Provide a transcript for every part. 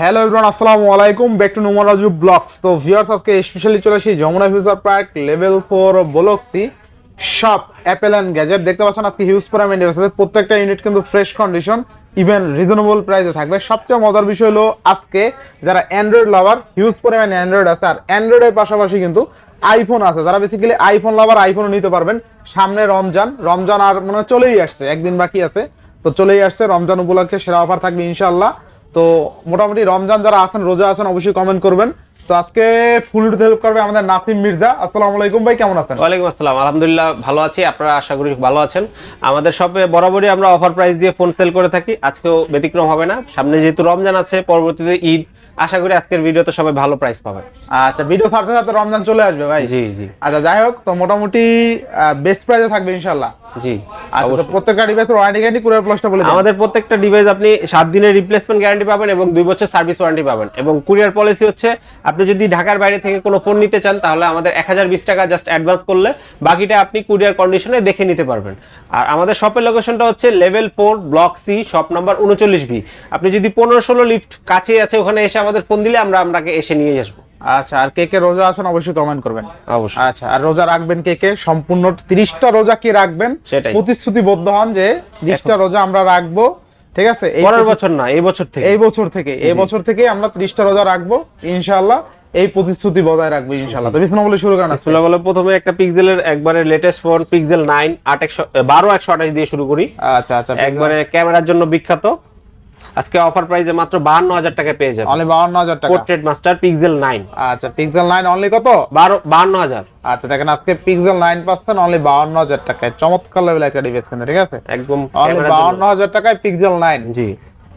Hello everyone, আসসালামু আলাইকুম, back to Noman Raju vlogs. তো ভিউয়ার্স, আজকে স্পেশালি চলে আসি Jamuna future park level 4 block C shop apple and gadget. দেখতে পাচ্ছেন আজকে হিউজ পরিমাণে আছে, প্রত্যেকটা ইউনিট কিন্তু ফ্রেশ কন্ডিশন, ইভেন রিজনেবল প্রাইসে থাকবে। সবচেয়ে মজার বিষয় হলো আজকে যারা অ্যান্ড্রয়েড লাভার, হিউজ পরিমাণে অ্যান্ড্রয়েড আছে, আর অ্যান্ড্রয়েডের পাশাপাশি কিন্তু আইফোন আছে। যারা বেসিক্যালি আইফোন লাভার, আইফোনও নিতে পারবেন। সামনে রমজান আর মনে হয় চলেই আসছে, একদিন বাকি আছে, তো চলেই আসছে। রমজান উপলক্ষে সেরা অফার থাকবে ইনশাআল্লাহ। তো মোটামুটি রমজান যারা আছেন, রোজা আছেন, অবশ্যই কমেন্ট করবেন। তো আজকে ফুল হেল্প করবে আমাদের নাসিম মির্জা। আসসালামু আলাইকুম ভাই, কেমন আছেন? ওয়ালাইকুম আসসালাম, আলহামদুলিল্লাহ ভালো আছি। আপনারা আশা করি ভালো আছেন। আমাদের শপে বরাবরই আমরা অফার প্রাইস দিয়ে ফোন সেল করে থাকি, আজকেও ব্যতিক্রম হবে না। সামনে যেহেতু রমজান আছে, পরবর্তীতে ঈদ, আশা করি আজকের ভিডিওতে সবাই ভালো প্রাইস পাবেন। আচ্ছা, ভিডিও ছাড়তে ছাড়তে রমজান চলে আসবে ভাই। জি জি। আচ্ছা, যাই হোক, তো মোটামুটি বেস্ট প্রাইসে থাকবে ইনশাআল্লাহ। জি, আচ্ছা, তো প্রত্যেকটা ডিভাইসের ওয়ারেন্টি গ্যারান্টি কুরিয়ার প্লাসটা বলে দিন। আমাদের প্রত্যেকটা ডিভাইস আপনি 7 দিনের রিপ্লেসমেন্ট গ্যারান্টি পাবেন এবং 2 বছর সার্ভিস ওয়ারেন্টি পাবেন। এবং কুরিয়ার পলিসি হচ্ছে, আপনি যদি ঢাকার বাইরে থেকে কোনো ফোন নিতে চান, তাহলে আমাদের 1020 টাকা জাস্ট অ্যাডভান্স করলে বাকিটা আপনি কুরিয়ার কন্ডিশনে দেখে নিতে পারবেন। আর আমাদের শপের লোকেশনটা হচ্ছে level 4 block C, shop number 39B। আপনি যদি 15-16 লিফট কাছেই আছে, ওখানে এসে আমাদের ফোন দিলে আমরা আপনাকে এসে নিয়ে আসবো। আচ্ছা, আর কে কে রোজা আছেন অবশ্যই কমেন্ট করবেন। অবশ্যই। আচ্ছা, আর রোজা রাখবেন কে কে? সম্পূর্ণ 30টা রোজা কি রাখবেন? সেটাই। প্রতিশ্রুতিবদ্ধ হন যে 30টা রোজা আমরা রাখবো, ঠিক আছে? পরের বছর না, এই বছর থেকে। এই বছর থেকে আমরা 30টা রোজা রাখবো ইনশাআল্লাহ। এই প্রতিশ্রুতি বজায় রাখবো ইনশাআল্লাহ। তো বিসমিল্লাহ বলে শুরু করেন। বিসমিল্লাহ বলে প্রথমে একটা পিক্সেলের একবারে লেটেস্ট ফোন পিক্সেল 9 12/128 দিয়ে শুরু করি। আচ্ছা আচ্ছা, একবারে ক্যামেরার জন্য বিখ্যাত। আজকে অফার প্রাইসে মাত্র 52,000 টাকায় পেয়ে যাবেন। অনলি 52,000 টাকা। Portrait master pixel 9। আচ্ছা, পিক্সেল 9 অনলি কত? 52,000। আচ্ছা, দেখেন আজকে পিক্সেল 9 পাচ্ছেন অনলি 52,000 টাকায়। চমৎকার লেভেল একটা ডিভাইস কিন্তু, ঠিক আছে? একদম অনলি 52,000 টাকায় পিক্সেল 9। জি।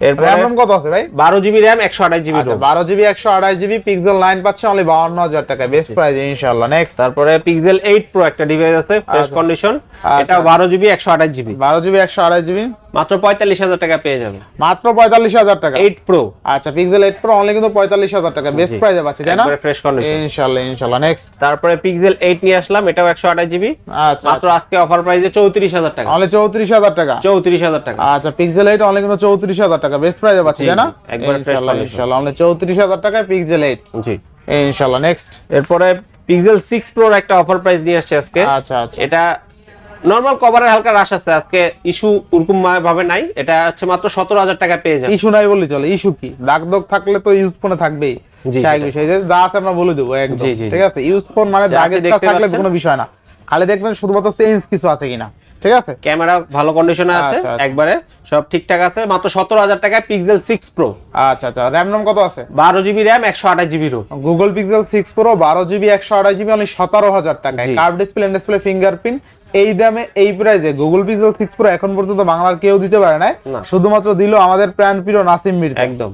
এরপর র‍্যাম কত আছে ভাই? 12GB র‍্যাম 128GB আচ্ছা, রোম। 12GB 128GB পিক্সেল 9 পাচ্ছে অনলি 52,000 টাকায়, বেস্ট প্রাইস ইনশাআল্লাহ। নেক্সট, তারপরে পিক্সেল 8 প্রো একটা ডিভাইস আছে, ফ্রেশ কন্ডিশন। এটা 12GB 128GB, 12GB 128GB মাত্র 45,000 টাকা পেয়ে যাবেন। মাত্র 45,000 টাকা। 8 প্রো। আচ্ছা, পিক্সেল 8 প্রো অনলি কিন্তু 45,000 টাকা, বেস্ট প্রাইসে পাচ্ছি, তাই না? একবারে ফ্রেশ কন্ডিশন ইনশাআল্লাহ ইনশাআল্লাহ। নেক্সট, তারপরে পিক্সেল 8 নিয়ে আসলাম, এটাও 128GB, আচ্ছা মাত্র আজকে অফার প্রাইসে 34,000 টাকা। অনলি 34,000 টাকা। 34,000 টাকা। আচ্ছা, পিক্সেল 8 অনলি কিন্তু 34,000 টাকা, বেস্ট প্রাইসে পাচ্ছি, তাই না? একবারে ফ্রেশ ইনশাআল্লাহ কন্ডিশন। ইনশাআল্লাহ, অনলি 34,000 টাকায় পিক্সেল 8। জি। ইনশাআল্লাহ। নেক্সট, এরপরে পিক্সেল 6 প্রোর একটা অফার প্রাইস নিয়ে আসছে আজকে। আচ্ছা আচ্ছা, এটা নরমাল কভারের হালকা রাশ আছে, আজকে ইস্যু ওরকম ভাবে নাই। এটা হচ্ছে মাত্র 17,000 টাকা পেয়ে যাবেন। ইস্যু নাই বললে চলে। ইস্যু কি? দাগ দাগ থাকলে তো ইউজ ফোনে থাকবেই, জি, সেই বিষয় যে যা আছে আমরা বলে দেবো একদম, জি, জি, ঠিক আছে? ইউজ ফোন মানে যা দাগের আছে দাগ দেখতে থাকলে পাচ্ছেন। কোনো বিষয় না, খালি দেখবেন শুধুমাত্র চেঞ্জ কিছু আছে কিনা, ঠিক আছে? ক্যামেরা ভালো কন্ডিশনে আছে, আচ্ছা, আচ্ছা। একবারে সব ঠিকঠাক আছে। মাত্র 17,000 টাকায় পিক্সেল 6 প্রো। আচ্ছা আচ্ছা, র্যাম রম কত আছে? 12GB RAM 128GB ROM. Google Pixel 6 Pro 12GB 128GB only 17,000 টাকায়। জি। কার্ভ ডিসপ্লে, ডিসপ্লে ফিঙ্গারপ্রিন্ট, এই দামে এই প্রাইসে গুগল পিক্সেল 6 প্রো এখন পর্যন্ত বাংলার কেউ দিতে পারে না, না। শুধুমাত্র দিল আমাদের প্রাণ প্রিয় নাসিম মির্জা। একদম।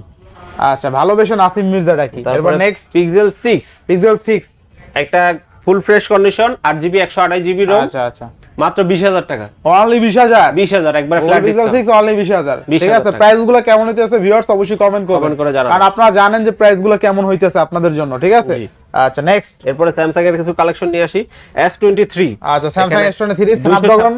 আচ্ছা, ভালোবেসে নাসিম মির্জা ডাকি। এরপর তারপর নেক্সট, পিক্সেল 6, পিক্সেল 6। একটা full fresh condition, 8GB 128GB Rome, আচ্ছা আচ্ছা, মাত্র 20,000 টাকা। অনলি 20,000। 20,000 একবারে ফ্ল্যাট পিক্সেল ডিসকাউন্ট। 6 অনলি 20,000। ঠিক 20,000 আছে, টাকা। প্রাইস গুলো কেমন হইতেছে ভিউয়ার্স অবশ্যই কমেন্ট করবেন, কমেন্ট করে জানাবেন। কারণ আপনারা জানেন যে প্রাইস গুলো কেমন হইতেছে আপনাদের জন্য, ঠিক আছে? জি। আচ্ছা, নেক্সট। এরপরে স্যামসাং এর কিছু কালেকশন নিয়ে আসি। S23। আচ্ছা, স্যামসাং এখানে S23 স্ন্যাপড্রাগন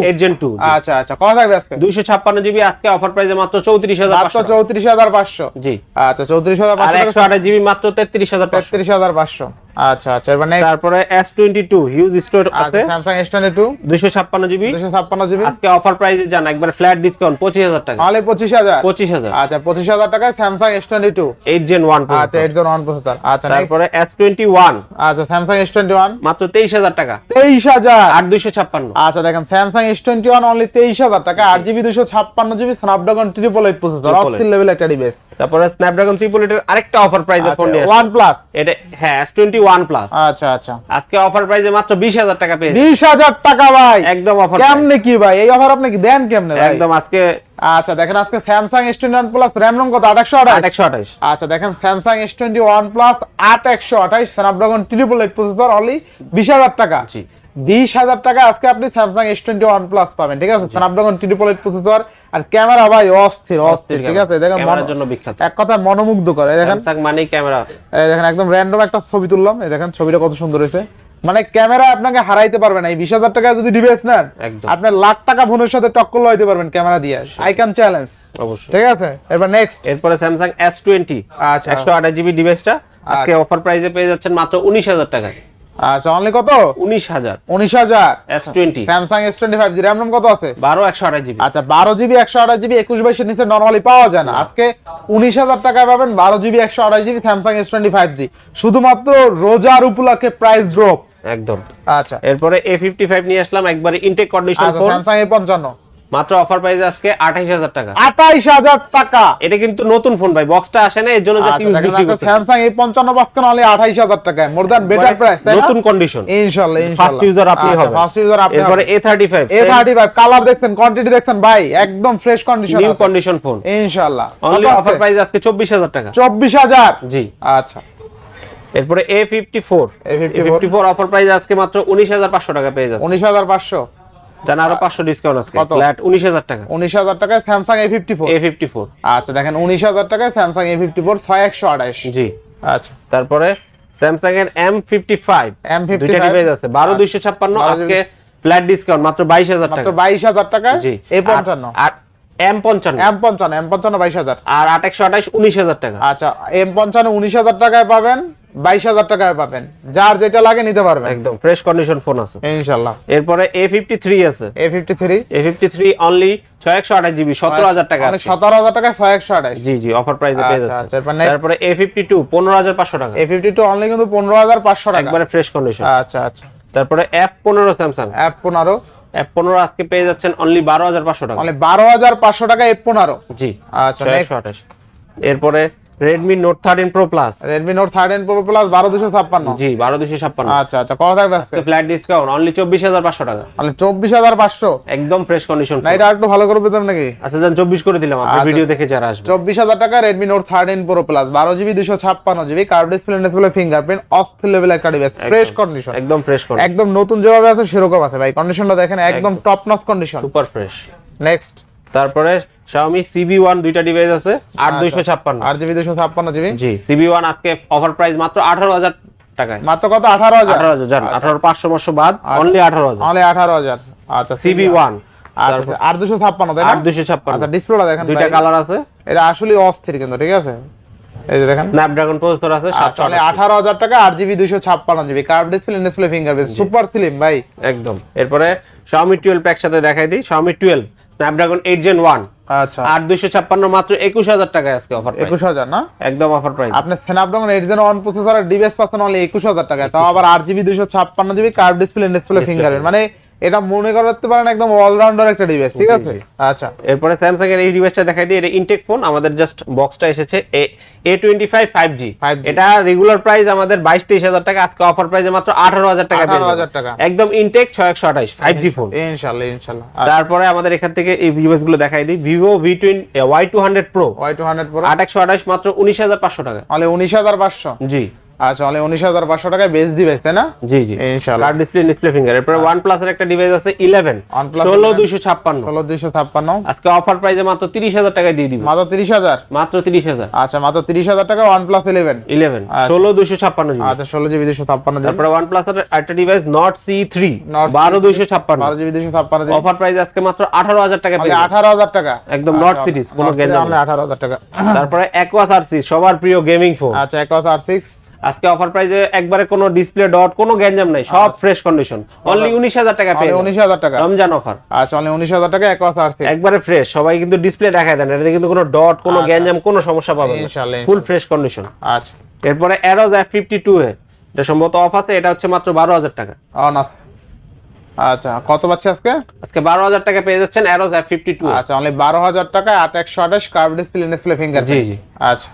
8 Gen 2। আচ্ছা আচ্ছা, কত থাকবে আজকে? 256GB আজকে অফার প্রাইসে মাত্র 34,500 মাত্র 34,500। জি। আচ্ছা, 34,500 আর 128GB মাত্র 33,500। 33,500। আচ্ছা আচ্ছা, এবার নেক্সট। তারপরে S22 হিউজ স্টোর আছে, স্যামসাং S22 256GB 256GB আজকে অফার প্রাইসে জান একবার ফ্ল্যাট ডিসকাউন্ট 25,000 টাকা। অনলি 25,000। 25,000। আচ্ছা, 25,000 টাকায় স্যামসাং S22 8 Gen 1 আচ্ছা, 8 প্রসেসর। আচ্ছা, next। তারপরে S21 আচ্ছা, স্যামসাং S21 মাত্র 23,000 টাকা। 23,000। 8,256। আচ্ছা, দেখেন স্যামসাং S21 অনলি 23,000 টাকা, 8GB 256GB স্ন্যাপড্রাগন 888 প্রসেসর, অস্থির লেভেল একটা ডিভাইস। তারপরে স্ন্যাপড্রাগন 888 এর আরেকটা অফার প্রাইসে ফোন নিয়ে আসছে। OnePlus। এটা হ্যাঁ S21 প্লাস। আচ্ছা আচ্ছা, আজকে অফার প্রাইসে মাত্র 20,000 টাকা পেয়ে 20,000 টাকা ভাই, একদম অফার। কেমনে কি ভাই এই অফার আপনি কি দেন কেমনে ভাই? একদম আজকে। আচ্ছা, দেখেন আজকে Samsung S21 plus RAM ROM কত? 828। 828। আচ্ছা, দেখেন Samsung S21 plus 8128 Snapdragon 888 processor only 20,000 টাকা। জি। 20,000 টাকা আজকে আপনি স্যামসাং S21 প্লাস পাবেন, ঠিক আছে? স্ন্যাপড্রাগন 888 প্রসেসর, আর ক্যামেরা ভাই অস্থির অস্থির, ঠিক আছে? দেখেন ক্যামেরার জন্য বিখ্যাত, এক কথা মনোমুগ্ধ করে। দেখেন স্যামসাং মানেই ক্যামেরা। এই দেখেন একদম র‍্যান্ডম একটা ছবি তুললাম, এই দেখেন ছবিটা কত সুন্দর হয়েছে, মানে ক্যামেরা আপনাকে হারাইতে পারবে না। এই 20,000 টাকা যদি ডিভাইস নেন, একদম। আপনি লাখ টাকা ফোনের সাথে টক্কর লাগাইতে পারবেন ক্যামেরা দিয়ে। I can challenge. অবশ্যই। ঠিক আছে, এবার নেক্সট। এরপরে Samsung S20 আচ্ছা। 128GB ডিভাইসটা আজকে অফার প্রাইসে পেয়ে যাচ্ছেন মাত্র 19,000 টাকায়। আচ্ছা, অনলি কত? 19,000 19,000। S20 স্যামসাং S25 RAM রম কত আছে? 12 128GB। আচ্ছা, 12GB 128GB 21/22 নিচে নরমালি পাওয়া যায় না। আজকে 19,000 টাকায় পাবেন 12GB 128GB স্যামসাং S25G, শুধুমাত্র রোজার উপলক্ষে প্রাইস ড্রপ। একদম। আচ্ছা, এরপরে A55 নিয়ে আসলাম, একবারে intact condition phone, Samsung A55 মাত্র অফার প্রাইসে আজকে 28,000 টাকা। 28,000 টাকা। এটা কিন্তু নতুন ফোন ভাই, বক্সটা আসে না, এর জন্য জাস্ট ইউজ বিক্রি করতে। স্যামসাং A55 বাসকান অনলি 28,000 টাকায়, মোর দ্যান বেটার প্রাইস, তাই না? নতুন কন্ডিশন, ইনশাআল্লাহ ফার্স্ট ইউজার আপনি হবেন। ফার্স্ট ইউজার আপনি। এরপরে A35 কালার দেখছেন, কোয়ান্টিটি দেখছেন ভাই, একদম ফ্রেশ কন্ডিশন নিউ আছে কন্ডিশন ফোন, ইনশাআল্লাহ। অনলি অফার প্রাইস আজকে 24,000 টাকা। 24,000। জি। আচ্ছা, এরপরে A54 অফার প্রাইস আজকে মাত্র 19,500 টাকা পেয়ে যাচ্ছে। 19,500। জান আরো 500 ডিসকাউন্ট আজকে, কত? ফ্ল্যাট 19,000 টাকা। 19,000 টাকায় স্যামসাং A54। আচ্ছা, দেখেন 19,000 টাকায় স্যামসাং A54 6128। জি। আচ্ছা, তারপরে স্যামসাং এর M55 দুইটা ডিভাইস আছে, 12,256 আজকে ফ্ল্যাট ডিসকাউন্ট মাত্র 22,000 মাত্র টাকা। 22,000 টাকায় জি। A55। আর M55 22,000। আর 828 19,000 টাকা। আচ্ছা, M55 19,000 টাকায় পাবেন, 22,000 টাকায় পাবেন, যার যেটা লাগে নিতে পারবেন। একদম ফ্রেশ কন্ডিশন ফোন আছে ইনশাআল্লাহ। এরপরে A53 আছে, A53 অনলি 628GB 17,000 টাকা মানে আছে। 17,000 টাকায় 628। জি জি, অফার প্রাইসে পেয়ে আচ্ছা, যাচ্ছে। আচ্ছা, এরপর next। তারপরে A52 15,500 টাকা, A52 অনলি কিন্তু 15,500 টাকা। একবারে ফ্রেশ কন্ডিশন। আচ্ছা, আচ্ছা। তারপরে F15 স্যামসাং F15 আজকে পেয়ে যাচ্ছেন অনলি 12,500 টাকা। অনলি 12,500 টাকা F15। জি। আচ্ছা, next। 628। এরপরে Redmi Note 13 Pro Plus, Redmi Note 13 Pro Plus 12,256। জি 12,256। আচ্ছা, আচ্ছা, কত থাকবে আজকে? আজকে ফ্ল্যাট ডিসকাউন্ট অনলি 24,500 টাকা। অনলি 24,500। একদম ফ্রেশ কন্ডিশন। না, এটা একটু ভালো করে পেতাম নাকি? আচ্ছা জান 24 করে দিলাম, আপনি আচ্ছা। ভিডিও দেখে যারা আসবে। 24,000 টাকা Redmi Note 13 Pro Plus 12GB 256GB curve display fingerprint অস্থির লেভেল একটা ডিভাইস, ফ্রেশ কন্ডিশন, একদম ফ্রেশ কন্ডিশন, একদম নতুন যেভাবে আছে সেরকম আছে ভাই। কন্ডিশনটা দেখেন, একদম top notch condition, super fresh. Next. তারপরে Xiaomi CB1 দুইটা ডিভাইস আছে 8256 8GB 256GB। জি। CB1 আজকে অফার প্রাইস মাত্র 18,000 টাকায়। মাত্র কত? 18,000। 18,000 জান, 18,500 বাদ অনলি 18,000। অনলি 18,000। আচ্ছা, CB1 আচ্ছা, 8,256 তাই না? 8,256। আচ্ছা, ডিসপ্লেটা দেখেন, দুইটা কালার আছে, এটা আসলে অস্থির কিন্তু, ঠিক আছে? এই যে দেখেন, স্ন্যাপড্রাগন প্রসেসর আছে। আচ্ছা, অনলি 18,000 টাকা 8GB 256GB curve display fingerprint, super slim ভাই, একদম। এরপরে Xiaomi 12 প্যাক সাথে দেখাই দিই, Xiaomi 12 স্ন্যাপড্রাগন 8 Gen 1 আচ্ছা 8256 মাত্র 21,000 টাকায় আজকে অফার প্রাইস। 21,000 না? একদম অফার প্রাইস। আপনি স্ন্যাপড্রাগন 8 Gen 1 প্রসেসরের ডিভাইস পাচ্ছেন অনলি 21,000 টাকায়, তাও আবার 8GB 256GB curve display fingerprint, মানে এটা মনে করতে পারেন একদম অলরাউন্ডার একটা ডিভাইস, ঠিক আছে? আচ্ছা, এরপরে স্যামসাং এর এই ডিভাইসটা দেখাই দিই, এটা ইনটেক ফোন, আমাদের জাস্ট বক্সটা এসেছে A25 5G। এটা রেগুলার প্রাইস আমাদের 22-23,000 টাকা, আজকে অফার প্রাইসে মাত্র 18,000 টাকা পেয়ে 18,000 টাকা। একদম ইনটেক 6128 5G ফোন। ইনশাআল্লাহ, ইনশাআল্লাহ। তারপরে আমাদের এখান থেকে এই ডিভাইসগুলো দেখাই দিই, Vivo Y200 Pro Y200 Pro 8128 মাত্র 19,500 টাকা। অনলি 19,500। জি। আচ্ছা, অনলি 19,500 টাকায় বেস্ট ডিভাইস, তাই না? জি জি, ইনশাআল্লাহ। Curve display finger. এরপর OnePlus এর একটা ডিভাইস আছে 11 OnePlus 16256, 16,256। আজকে অফার প্রাইসে মাত্র 30,000 টাকায় দিয়ে দিব। মাত্র 30,000। মাত্র 30,000। আচ্ছা, মাত্র 30,000 টাকা OnePlus 11 16256 জিবি। আচ্ছা, 16GB 256GB। তারপরে OnePlus এর একটা device Nord C3 Nord C3 12256, 12GB 256GB। Offer price আজকে মাত্র 18,000 টাকা অনলি পেয়ে যাবেন। 18,000 টাকা। একদম নট সিরিজ, কোনো Nord গেঞ্জাম অনলি 18,000 টাকা। তারপরে Aquos R6 সবার প্রিয় গেমিং ফোন, আচ্ছা, Aquos R6 আজকে অফার প্রাইসে একবারে কোনো ডিসপ্লে ডট কোনো গেঞ্জাম নাই, সব ফ্রেশ কন্ডিশন, অনলি 19,000 টাকা পেয়ে অনলি 19,000 টাকা রমজান অফার। আচ্ছা, অনলি 19,000 টাকা Aquos R6 একবারে ফ্রেশ, সবাই কিন্তু ডিসপ্লে দেখায় দেন, এটাতে কিন্তু কোনো ডট কোনো গ্যাঞ্জাম কোনো সমস্যা পাবেন না, ইনশাআল্লাহ। Full fresh condition. আচ্ছা, এরপরে Aeros F52 এটা সম্ভবত অফ আছে, এটা হচ্ছে মাত্র 12,000 টাকা। অন আছে। আচ্ছা, কত পাচ্ছি আজকে? আজকে 12,000 টাকা পেয়ে যাচ্ছেন Aeros F52। আচ্ছা, অনলি 12,000 টাকায় 8/128 কার্ভ ডিসপ্লে ফিঙ্গার। জি জি। আচ্ছা,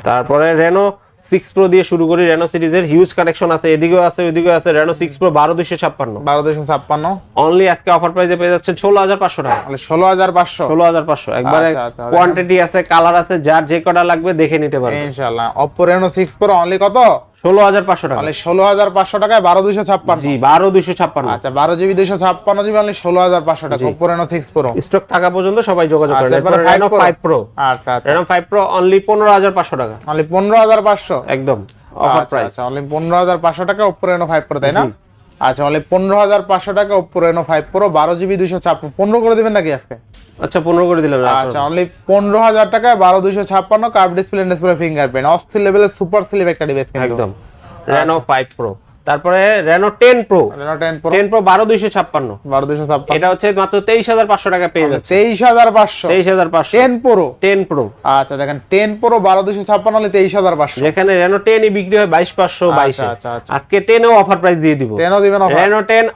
তারপরে Reno 6 Pro দিয়ে শুরু করি, Reno সিরিজের হিউজ কালেকশন আছে, এদিকেও আছে ওইদিকেও আছে। Reno 6 Pro 12,256 12,256 অনলি আজকে অফার প্রাইসে পেয়ে যাচ্ছেন 16,500 টাকা। অনলি 16,500। 16,500 একবারে আচ্ছা, আচ্ছা, কোয়ান্টিটি আছে, কালার আছে, যার যে কটা লাগবে দেখে নিতে পারবেন ইনশাআল্লাহ। Oppo Reno 6 Pro অনলি কত? 16,500 টাকা। অনলি 16,500 টাকায় 12,256। জি 12,256। আচ্ছা, 12GB 256GB অনলি 16,500 টাকা Oppo Reno 6 Pro। স্টক থাকা পর্যন্ত সবাই যোগাযোগ করেন। আচ্ছা, এরপর Reno 5 Pro আচ্ছা, আচ্ছা, Reno 5 Pro অনলি 15,500 টাকা। অনলি 15,500 একদম। Offer price. আচ্ছা অনলি 15500 টাকা Oppo Reno 5 Pro তাই না? জি। আচ্ছা অনলি 15500 টাকা Oppo Reno 5 Pro 12GB 256 15 করে দিবেন নাকি আজকে? আচ্ছা 15 করে দিলাম। আচ্ছা অনলি 15000 টাকায় 12256 কার্ভ ডিসপ্লে ফিঙ্গারপ্রিন্ট অস্থির লেভেলের সুপার স্লিম একটা ডিভাইস কিন্তু একদম Reno 5 Pro। তারপরে Reno 10 Pro। Reno 10 Pro 10 Pro 12256 12256 এটা হচ্ছে মাত্র 23500 টাকা পেয়ে যাচ্ছে। 23500 23500 10 Pro 10 Pro। আচ্ছা দেখেন 10 Pro 12256 হলে 23500 যেখানে Reno 10 ই বিক্রি হয় 22522 এ। আচ্ছা, আচ্ছা। আজকে 10 এও অফার প্রাইস দিয়ে দিব। 10 ও দিবেন অফার Reno 10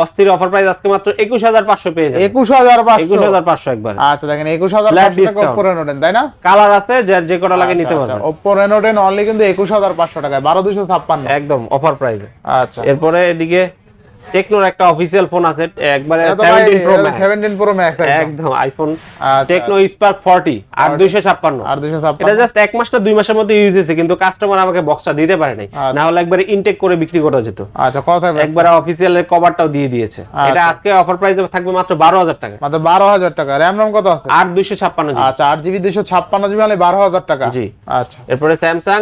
অস্থির অফার প্রাইস আজকে মাত্র 21500 পেয়ে যাবেন। 21500 21500 একবার। আচ্ছা দেখেন 21500 টাকা Oppo Reno 10 তাই না? কালার আছে যার যে কোটা লাগে নিতে পারবেন। Oppo Reno 10 অনলি কিন্তু 21500 টাকায় 12256 একদম অফার প্রাইসে। আচ্ছা এরপরে এদিকে টেকনোর একটা অফিশিয়াল ফোন আছে একবারে 17 Pro Max 17 Pro Max একদম আইফোন আচ্ছা। টেকনো স্পার্ক 40 8256 আর 256 এটা জাস্ট এক মাস না 2 মাসের মধ্যে ইউজ হয়েছে কিন্তু কাস্টমার আমাকে বক্সটা দিতে পারে নাই, না হলে একবারে ইনটেক করে বিক্রি করা যেত। আচ্ছা কথা একবারে অফিশিয়াল এর কভারটাও দিয়ে দিয়েছে। এটা আজকে অফার প্রাইসে থাকবে মাত্র 12000 টাকা। মাত্র 12000 টাকা। RAM ROM কত আছে? 8256 জি। আচ্ছা 8GB 256GB হলে 12000 টাকা। জি। আচ্ছা এরপরে Samsung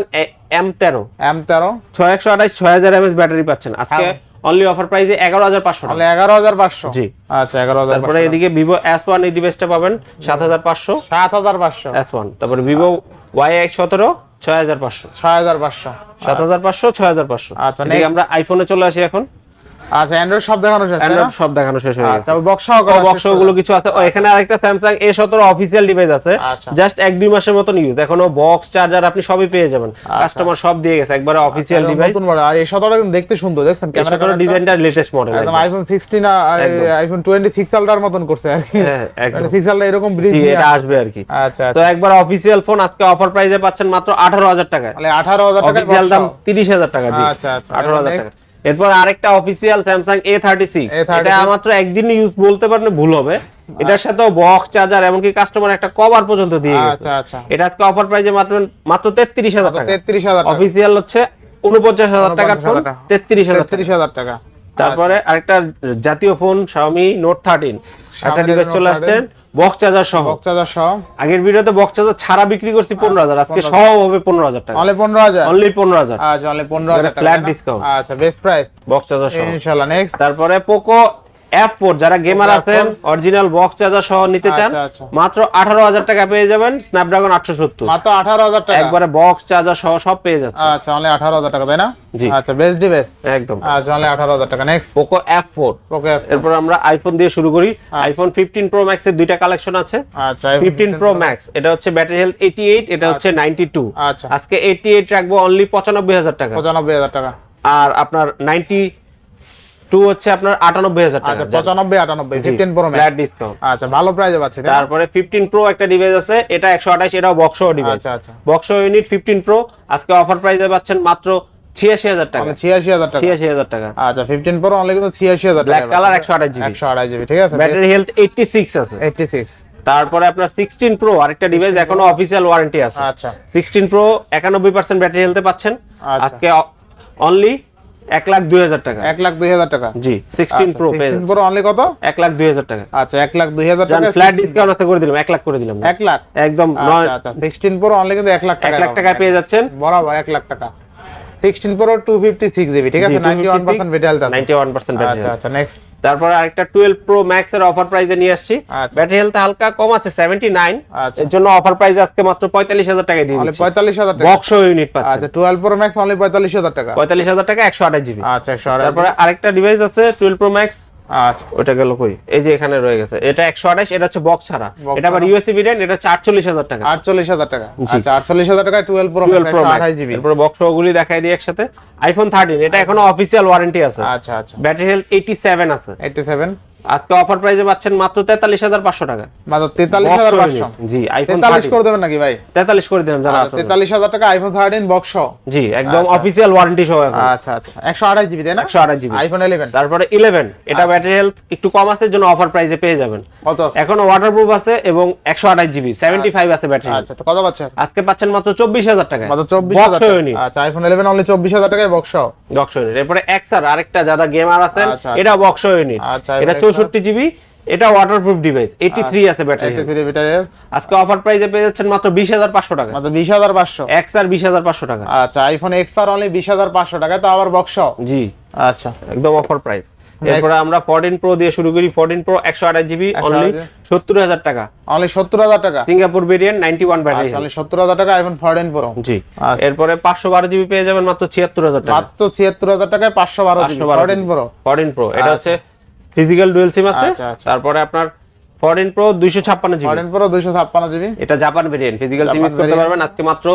M13 M13 628 6000 mAh battery পাচ্ছেন আজকে অনলি অফার প্রাইসে 11500 টাকা। তাহলে 11500 জি। আচ্ছা 11500 তারপরে এদিকে Vivo S1 এই ডিভাইসটা পাবেন 7500 7500 S1। তারপরে Vivo Y17 6500 6500 7500 6500। আচ্ছা, এদিকে next। আমরা আইফোনে চলে আসি এখন। আচ্ছা অ্যান্ড্রয়েড সব দেখানো শেষ তাই না? অ্যান্ড্রয়েড সব দেখানো শেষ হয়ে গেছে। আচ্ছা বক্সও করা বক্স গুলো কিছু আছে। ও এখানে আরেকটা Samsung A17 অফিশিয়াল ডিভাইস আছে, আচ্ছা। জাস্ট 1-2 মাসের মতন ইউজ, এখনো বক্স চার্জার আপনি সবই পেয়ে যাবেন। কাস্টমার সব দিয়ে গেছে একবারে অফিশিয়াল ডিভাইস। নতুন মডেল আর এই 17টা কিন্তু দেখতে সুন্দর, দেখছেন ক্যামেরা ক্যামেরা ডিজাইনটা লেটেস্ট মডেল একদম আইফোন 16 আইফোন 26 আলট্রার মতন করছে আর কি। হ্যাঁ একদম 26 আলট্রা এরকম ব্রিজ জি, এটা আসবে আর কি। আচ্ছা তো একবার অফিশিয়াল ফোন আজকে অফার প্রাইসে পাচ্ছেন মাত্র 18000 টাকায়। তাহলে 18000 টাকা অফিশিয়াল দাম 30000 টাকা। জি আচ্ছা, আচ্ছা। 18000 Next। টাকা। এরপর আরেকটা অফিশিয়াল Samsung A36 A36 এটা মাত্র একদিন ইউজ বলতে পারেন ভুল হবে। এটার সাথেও বক্স চার্জার এমনকি কাস্টমার একটা কভার পর্যন্ত দিয়ে গেছে। আচ্ছা আচ্ছা এটা আজকে অফার প্রাইসে মাত্র 33000 টাকা। 33000 টাকা অফিশিয়াল হচ্ছে 49000 টাকার ফোন 33000 টাকা। তারপরে আরেকটা জাতীয় ফোন Xiaomi Note 13 একটা ডিভাইস চলে আসছে বক্স চার্জার সহ। বক্স চার্জার সহ আগের ভিডিওতে বক্স চার্জার ছাড়া বিক্রি করছি 15000, আজকে সহ হবে 15000 টাকা। Only 15000 only 15000। আচ্ছা অনলি 15000 টাকা ফ্ল্যাট ডিসকাউন্ট। আচ্ছা বেস্ট প্রাইস বক্স চার্জার সহ ইনশাআল্লাহ। নেক্সট তারপরে Poco F4 যারা গেমার Poco আছেন F4 অরিজিনাল বক্স চার্জার সহ নিতে চান আচ্ছা, আচ্ছা। মাত্র 18000 টাকা পেয়ে যাবেন স্ন্যাপড্রাগন 870। মাত্র 18000 টাকা একবারে বক্স চার্জার সহ সব পেয়ে যাচ্ছে। আচ্ছা অনলি 18000 টাকা তাই না? জি। আচ্ছা বেস্ট ডিভাইস একদম আচ্ছা অনলি 18000 টাকা। Next Poco F4। ওকে এরপর আমরা আইফোন দিয়ে শুরু করি। আইফোন 15 Pro Max এর দুইটা কালেকশন আছে। আচ্ছা 15 Pro Max এটা হচ্ছে ব্যাটারি হেলথ 88, এটা হচ্ছে 92। আচ্ছা আজকে 88 রাখবো অনলি 95000 টাকা। 95000 টাকা। আর আপনার 92 হচ্ছে আপনার 98000 টাকা। আচ্ছা 95 98 15 Pro Max ফ্ল্যাট ডিসকাউন্ট। আচ্ছা ভালো প্রাইসে পাচ্ছি তাই না? তারপরে 15 Pro একটা ডিভাইস আছে, এটা 128, এটাও বক্স সহ ডিভাইস। আচ্ছা, আচ্ছা। বক্স সহ ইউনিট 15 Pro আজকে অফার প্রাইসে পাচ্ছেন মাত্র 86000 টাকা। 86000 টাকা। 86000 টাকা। আচ্ছা 15 Pro অনলি কিন্তু 86000 টাকা। Black colour 128GB। 128GB ঠিক আছে। ব্যাটারি হেলথ 86 আছে। 86 তারপরে আপনার 16 Pro আরেকটা ডিভাইস এখনো অফিশিয়াল ওয়ারেন্টি আছে। আচ্ছা 16 Pro 91% ব্যাটারি হেলথে পাচ্ছেন আচ্ছা। আজকে অনলি 1,02,000 টাকা। 1,02,000 টাকা। জি 16 Pro পেয়ে 16 Pro অনলি কত? 1,02,000 টাকা। আচ্ছা 1,02,000 জান টাকা। ফ্ল্যাট ডিসকাউন্ট আছে করে দিলাম 1 লাখ করে দিলাম। 1 লাখ একদম আচ্ছা আচ্ছা 16 Pro অনলি কিন্তু 1 লাখ টাকা। 1 লাখ টাকায় পেয়ে যাচ্ছেন বরাবর 1 লাখ টাকা। 16 Pro 256GB ঠিক আছে। 91% ব্যাটারি হেলথ আছে। 91% ব্যাটারি আচ্ছা আচ্ছা নেক্সট তারপর আরেকটা 12 Pro Max এর অফার প্রাইসে নিয়ে আসছি। আচ্ছা। ব্যাটারি হেলথ হালকা কম আছে 79, আচ্ছা। এর জন্য অফার প্রাইসে আজকে মাত্র 45000 টাকায় দিয়ে অনলি দিচ্ছি। 45000 টাকা। বক্স ইউনিট পাচ্ছেন। আচ্ছা 12 Pro Max অনলি 45000 টাকা। 45000 টাকা 128GB। আচ্ছা 128 তারপরে আরেকটা ডিভাইস আছে 12 Pro Max, আচ্ছা ওটা গেল কই, এই যে এখানে রয়ে গেছে, এটা 128, এটা হচ্ছে বক্স ছাড়া, Box এটা আবার ছাড়া। ইউএসবি ভেরিয়েন্ট, এটা 48000 টাকা। 48000 টাকা। জি। আচ্ছা 48000 টাকায় 12 Pro 12 Pro Max 128GB। এরপর বক্স গুলি দেখাই দিই একসাথে। আইফোন 13 এটা এখনো অফিশিয়াল ওয়ারেন্টি আছে। আচ্ছা আচ্ছা ব্যাটারি হেলথ 87 আছে। 87 আজকে অফার প্রাইসে পাচ্ছেন মাত্র 43500 টাকা। মাত্র 43500। জি আইফোন 43 করে দেবেন নাকি ভাই? 43 করে দিলাম জানা। 43000 টাকা আইফোন 13 বক্স সহ। জি একদম আচ্ছা। অফিশিয়াল ওয়ারেন্টি সহ এখন। আচ্ছা আচ্ছা 128GB তাই না? 128GB আইফোন 11 তারপরে 11 এটা ব্যাটারি হেলথ একটু কম আছে, এর জন্য অফার প্রাইসে পেয়ে যাবেন। কত আছে? এখনো ওয়াটারপ্রুফ আছে এবং 128GB 75 আছে ব্যাটারি। আচ্ছা তো কত পাচ্ছেন? আজকে পাচ্ছেন মাত্র 24000 টাকা। মাত্র 24000 বক্স টাকা। ইউনিট। আচ্ছা আইফোন 11 অনলি 24000 টাকায় বক্স সহ। Box unit. এরপরে এক্সআর আরেকটা যারা গেমার আছেন আচ্ছা, এটা বক্স ইউনিট। আচ্ছা, এটা এবার 64GB এটা ওয়াটারপ্রুফ ডিভাইস 83 আছে ব্যাটারি। 83 ব্যাটারি। আজকে অফার প্রাইসে পেয়ে যাচ্ছেন মাত্র 20500 টাকা। মাত্র 20500। XR 20500 টাকা। আচ্ছা, আইফোন XR অনলি 20500 টাকা, তো আবার বক্স। জি আচ্ছা, একদম অফার প্রাইস। এরপরে আমরা 14 প্রো দিয়ে শুরু করি। 14 প্রো 128 জিবি অনলি 70000 টাকা। অনলি 70000 টাকা। Singapore variant 91 battery. অনলি 70000 টাকা আইফোন 14 প্রো। জি। এরপরে 512 জিবি পেয়ে যাবেন মাত্র 76000 টাকা। মাত্র 76000 টাকায় 512 জিবি 14 প্রো। 14 প্রো এটা হচ্ছে ফিজিক্যাল ডুয়াল সিম আছে। তারপরে আপনার 14 প্রো 256 জিবি। 14 pro 256 GB. এটা Japan variant, physical SIM use করতে পারবেন আজকে মাত্র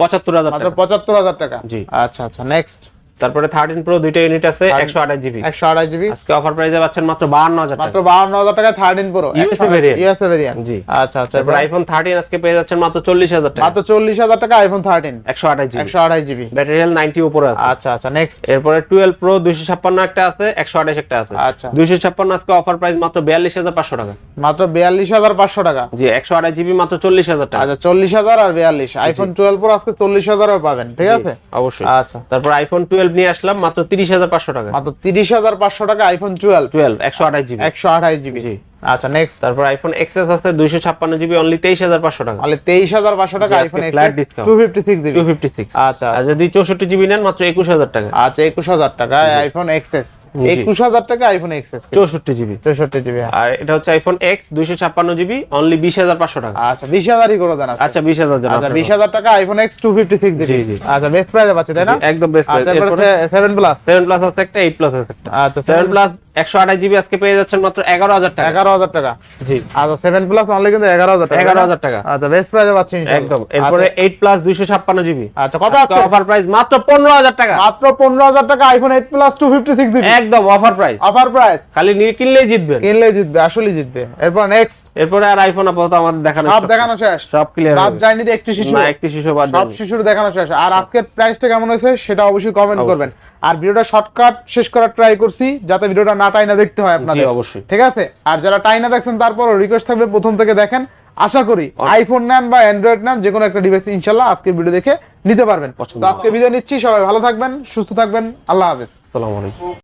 75000 টাকা। মাত্র 75000 টাকা। জি। আচ্ছা আচ্ছা, নেক্সট। তারপরে 13 প্রো দুইটা ইউনিট আছে 128 জিবি। 128 জিবি আজকে অফার প্রাইসে পাচ্ছেন মাত্র 52000 টাকা। মাত্র 52000 টাকায় 13 pro USA variant. USA variant. জি। আচ্ছা আচ্ছা, তারপর আইফোন 13 আজকে পেয়ে যাচ্ছেন মাত্র 40000 টাকা। মাত্র 40000 টাকা iPhone 13 128 GB. 128 GB battery health 90 উপরে আছে। আচ্ছা আচ্ছা, নেক্সট। এরপরে 12 প্রো 256 একটা আছে, 128 একটা আছে। আচ্ছা, 256 আজকে অফার প্রাইস মাত্র 42500 টাকা। মাত্র 42500 টাকা। জি। 128 জিবি মাত্র 40000 টাকা। আচ্ছা, 40000 আর 42। আইফোন 12 প্রো আজকে 40000 এ পাবেন, ঠিক আছে? অবশ্যই। আচ্ছা, তারপর আইফোন 12 নিয়ে আসলাম মাত্র 30500 টাকা। মাত্র 30500 টাকা আইফোন 12 128 জিবি। 128 জিবি। জি। আচ্ছা, নেক্সট। তারপর আইফোন এক্সএস আছে 256 জিবি অনলি 23500 টাকা। তাহলে 23500 টাকা জি, আইফোন আজকে flat এক্স discount। 256 জিবি। 256। আচ্ছা আর যদি 64 জিবি নেন মাত্র 21000 টাকা। আচ্ছা, 21000 টাকা আইফোন এক্সএস। জি। 21000 টাকা আইফোন এক্সএস 64 জিবি। 64 জিবি। আর এটা হচ্ছে আইফোন এক্স 256 জিবি অনলি 20500 টাকা। আচ্ছা, 20000 ই করে দেন আজকে। আচ্ছা 20000 জানা। আচ্ছা, 20000 টাকা আইফোন এক্স 256 জিবি। জি, জি। আচ্ছা, বেস্ট প্রাইসে পাচ্ছি, তাই না? একদম বেস্ট প্রাইস। আচ্ছা, এরপরে 7 প্লাস 7 প্লাস আছে একটা, 8 প্লাস আছে একটা। আচ্ছা, 7 প্লাস 128 জিবি আজকে পেয়ে যাচ্ছেন মাত্র 11000 টাকা। 11000 টাকা। জি। আচ্ছা, 7 প্লাস অনলি কিন্তু 11000 টাকা। 11000 টাকা। আচ্ছা, বেস্ট প্রাইসে পাচ্ছি ইনশাআল্লাহ। একদম। এরপরে 8 প্লাস 256 জিবি। আচ্ছা, কত আজকে আছে? অফার প্রাইস মাত্র 15000 টাকা। মাত্র 15000 টাকা আইফোন 8 প্লাস 256 জিবি। একদম অফার প্রাইস। Offer price. খালি নিয়ে কিনলেই জিতবেন। কিনলে জিতবে, আসলে জিতবে। এরপর নেক্সট। এরপরে আর আইফোন আপাতত আমাদের দেখানো সব দেখানো শেষ। সব ক্লিয়ার বাদ যায়নি তো একটি শিশু। না, একটি শিশু বাদ সব যায়নি। শিশুর দেখানো শেষ। আর আজকের প্রাইসটা কেমন হয়েছে সেটা অবশ্যই কমেন্ট করবেন। আর ভিডিওটা শর্টকাট শেষ করার ট্রাই করছি যাতে ভিডিওটা না টাইনা দেখতে হয় জি আপনাদের। অবশ্যই। ঠিক আছে? আর যারা টাইনা দেখছেন তারপরও রিকোয়েস্ট থাকবে প্রথম থেকে দেখেন। আশা করি আইফোন নেন বা অ্যান্ড্রয়েড নেন, যে কোনো একটা ডিভাইস ইনশাআল্লাহ আজকে ভিডিও দেখে নিতে পারবেন। তো আজকে বিদায় নিচ্ছি, সবাই ভালো থাকবেন, সুস্থ থাকবেন, আল্লাহ হাফেজ। আসসালামু আলাইকুম।